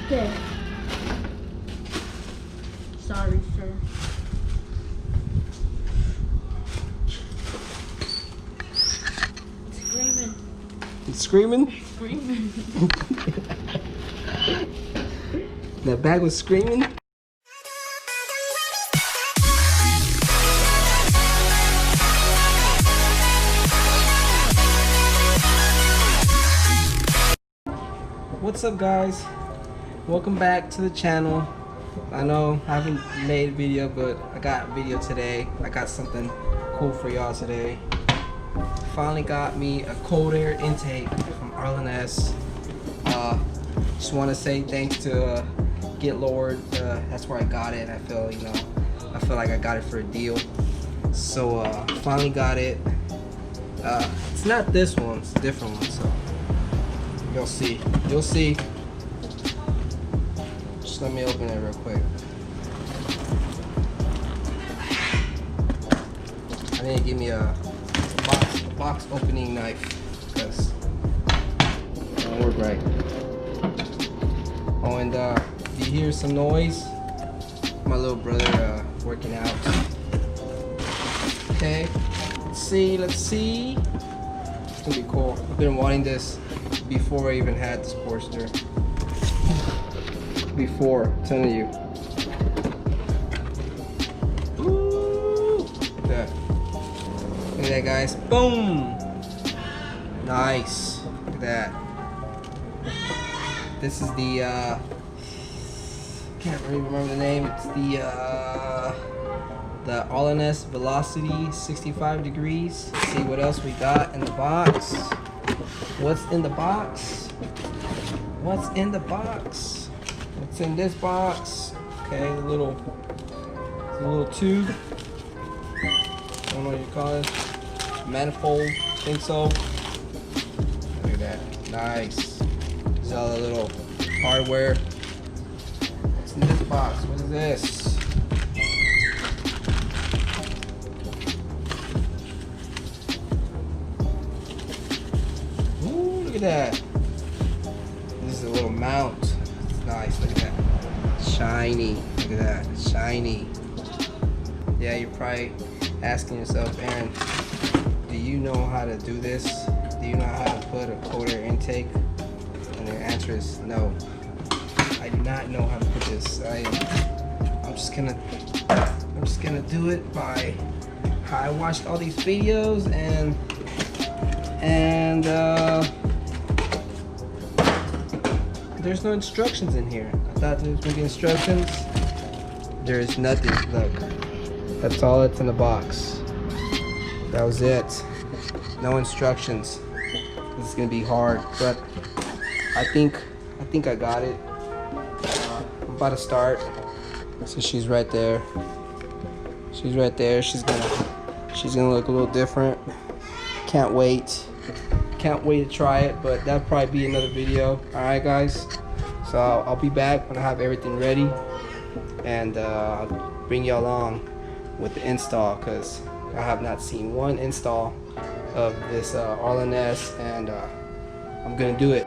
Okay. Sorry, sir. Screaming. It's screaming? Screaming. That bag was screaming? What's up, guys? Welcome back to the channel. I know I haven't made a video, but I got a video today. I got something cool for y'all today. Finally got me a cold air intake from Arlen Ness. Just want to say thanks to Get Lord. That's where I got it. I feel like I got it for a deal. So finally got it. It's not this one, it's a different one. So you'll see. Just let me open it real quick. I need to give me a box opening knife because it don't work right. Oh, and you hear some noise? My little brother working out. Okay, let's see. It's gonna be cool. I've been wanting this before I even had the Sportster. Before, I'm telling you. Ooh, look at that. Look at that, guys. Boom! Nice. Look at that. This is the can't really remember the name. It's the Arlen Ness Velocity 65 degrees. Let's see what else we got in the box. What's in the box? What's in the box? What's in this box? Okay, the little tube. I don't know what you call it. Manifold. I think so. Look at that. Nice. This is all the little hardware. What's in this box? What is this? Ooh, look at that. This is a little mount. It's nice. Look at that. Shiny. Look at that. Shiny. Yeah, you're probably asking yourself, Aaron, do you know how to do this? Do you know how to put a cold air intake? And the answer is no. I do not know how to put this. I'm just gonna do it by how I watched all these videos and there's no instructions in here. I thought there was gonna be instructions. There's nothing. Look, that's all that's in the box. That was it. No instructions. This is gonna be hard, but I think I got it. I'm about to start. So she's right there. She's right there. She's gonna look a little different. Can't wait to try it, but that'll probably be another video. All right, guys. So I'll be back when I have everything ready, and I'll bring you along with the install, because I have not seen one install of this Arlen Ness, and I'm gonna do it.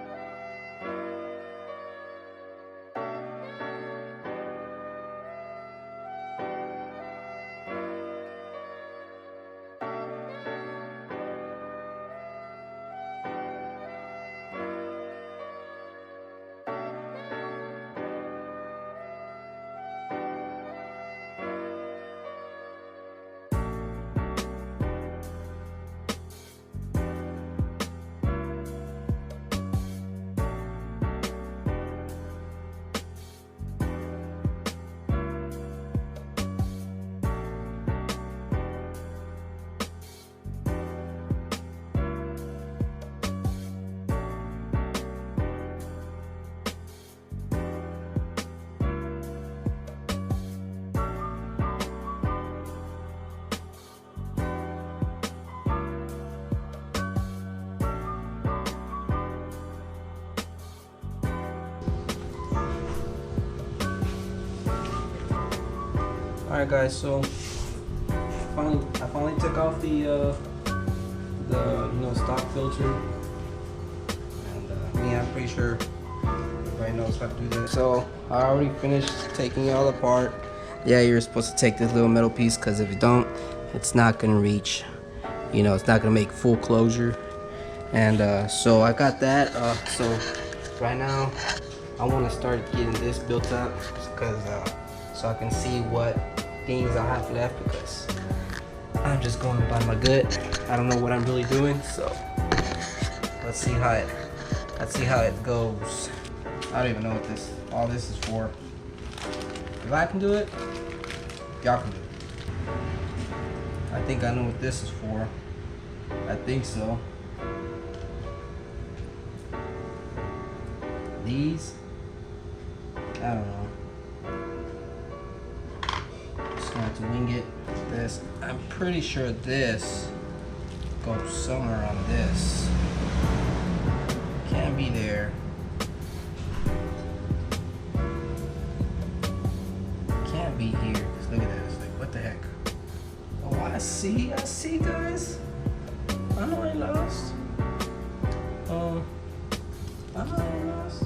Alright guys, so I finally took off the stock filter, and I'm pretty sure right knows how to do this. So I already finished taking it all apart. Yeah, you're supposed to take this little metal piece because if you don't, it's not gonna reach. You know, it's not gonna make full closure. And so I got that. So right now I want to start getting this built up because so I can see what things I have left, because I'm just going by my gut. I don't know what I'm really doing, so let's see how it goes. I don't even know what all this is for. If I can do it, y'all can do it. I think I know what this is for. I think so. These, I don't know. Just gonna have to wing it. This, I'm pretty sure this goes somewhere on this. Can't be there. Can't be here. Cause look at this. Like, what the heck? Oh, I see, guys. I know I ain't lost. I know I ain't lost.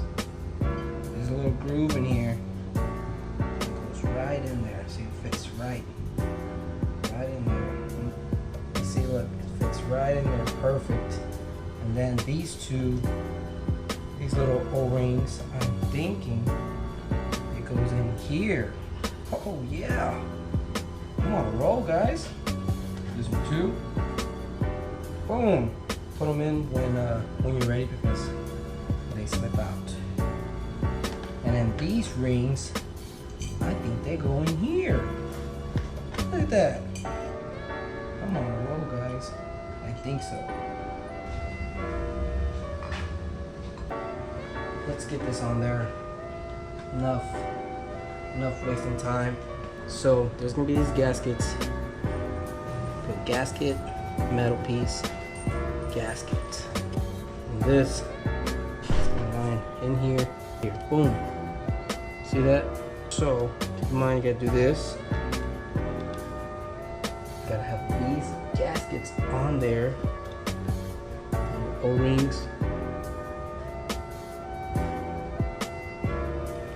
There's a little groove in here. It goes right in there. See, it fits right in there. You see, look, it fits right in there, perfect. And then these little O-rings, I'm thinking it goes in here. Oh yeah, I'm on a roll, guys. This one too. Boom. Put them in when you're ready, because they slip out. And then these rings, I think they go in here. Look at that. I'm on a roll, guys. I think so. Let's get this on there. Enough wasting time. So there's gonna be these gaskets. Put gasket, metal piece, gasket. And this is gonna line in here. Here, boom. See that? So keep in mind, you gotta do this. Gotta have these gaskets on there. O-rings.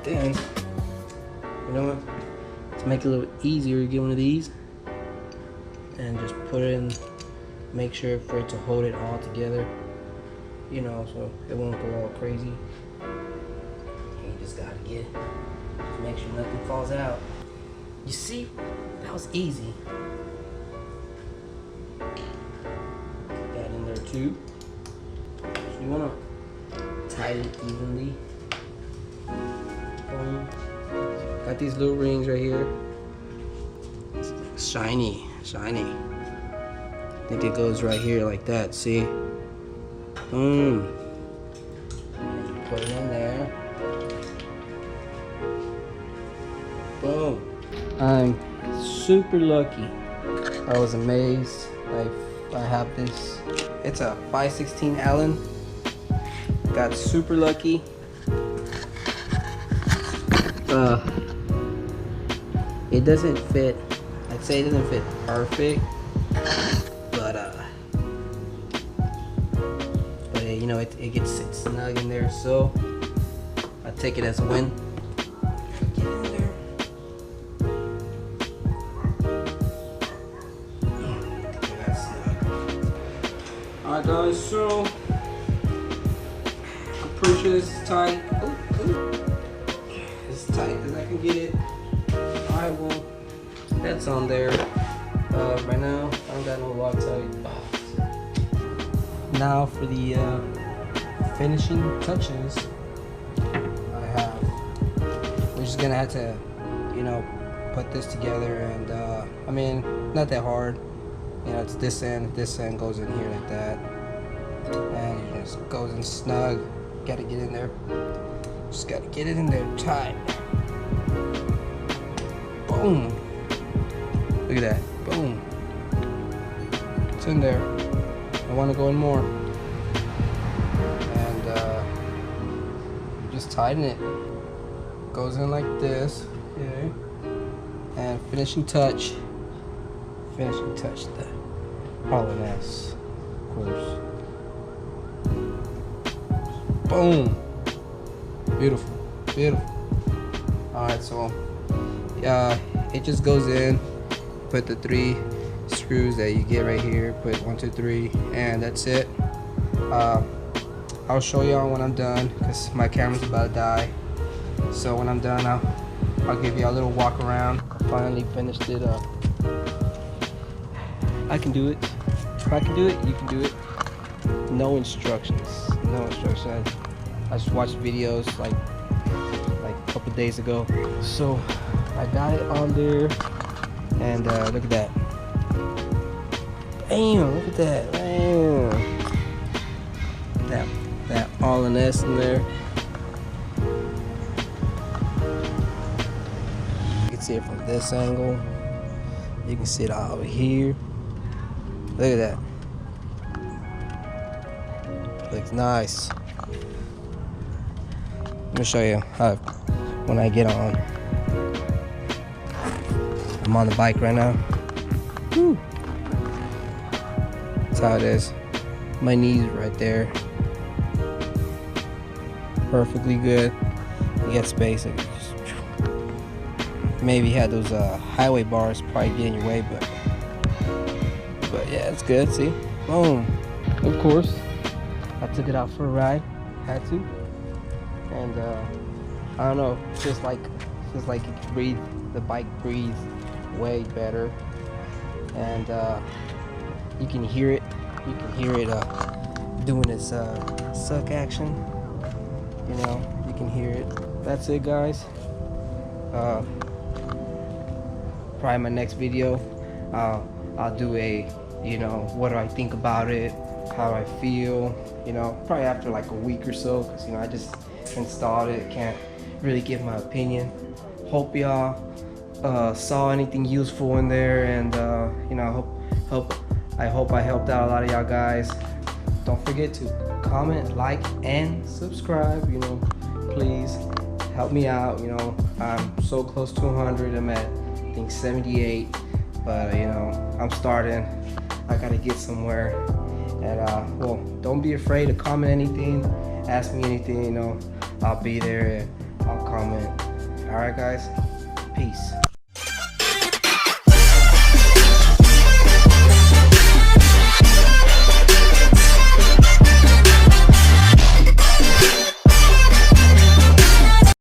Then, you know what? To make it a little easier, you get one of these and just put it in. Make sure for it to hold it all together. You know, so it won't go all crazy. And you just gotta get it. Just make sure nothing falls out. You see, that was easy. Put that in there too. So you wanna tighten it evenly. Got these little rings right here. Shiny. I think it goes right here like that, see? Boom. And you put it in there. Boom. I'm super lucky. I was amazed. I have this. It's a 5/16 Allen. Got super lucky. It doesn't fit. I'd say it doesn't fit perfect, but you know, it gets snug in there, so I take it as a win. Get in there. That's snug. Alright guys, so I'm pretty sure this is tight. As tight as I can get it. Alright, well, that's on there. Right now, I don't got no Loctite. Now for the finishing touches, we're just gonna have to, you know, put this together, and I mean, not that hard. You know, it's this end goes in here like that, and it just goes in snug. Gotta get in there. Just gotta get it in there tight. Boom. Look at that. Boom. It's in there. I want to go in more. And just tighten it. Goes in like this. Okay. And finishing touch. The Arlen Ness, of course. Boom. Beautiful. beautiful. All right, so it just goes in. Put the 3 screws that you get right here. Put 1, 2, 3, and that's it. I'll show y'all when I'm done because my camera's about to die. So when I'm done, I'll give you a little walk around. I finally finished it up. I can do it. If I can do it, you can do it. No instructions. No instructions. I just watched videos like a couple days ago. So I got it on there, and look at that. Bam! Look at that. Bam! That Arlen Ness in there. You can see it from this angle. You can see it all over here. Look at that. Looks nice. Let me show you how when I get on. I'm on the bike right now. Woo. That's how it is. My knees right there. Perfectly good. You get space. Maybe had those highway bars probably get in your way, but yeah, it's good. See, boom. Of course, I took it out for a ride. Had to, and I don't know. It's just like it can breathe. The bike breathes way better, and you can hear it. You can hear it doing its suck action. You know, you can hear it. That's it, guys. Probably my next video, I'll do a, you know, what do I think about it, how do I feel, you know, probably after like a week or so, because, you know, I just installed it, can't really give my opinion. Hope y'all saw anything useful in there, and you know, I hope I helped out a lot of y'all guys. Don't forget to comment, like, and subscribe. You know, please help me out. You know, I'm so close to 100. I'm at, I think, 78, but you know, I'm starting. I gotta get somewhere, and well, don't be afraid to comment anything, ask me anything. You know, I'll be there and I'll comment. All right, guys, peace.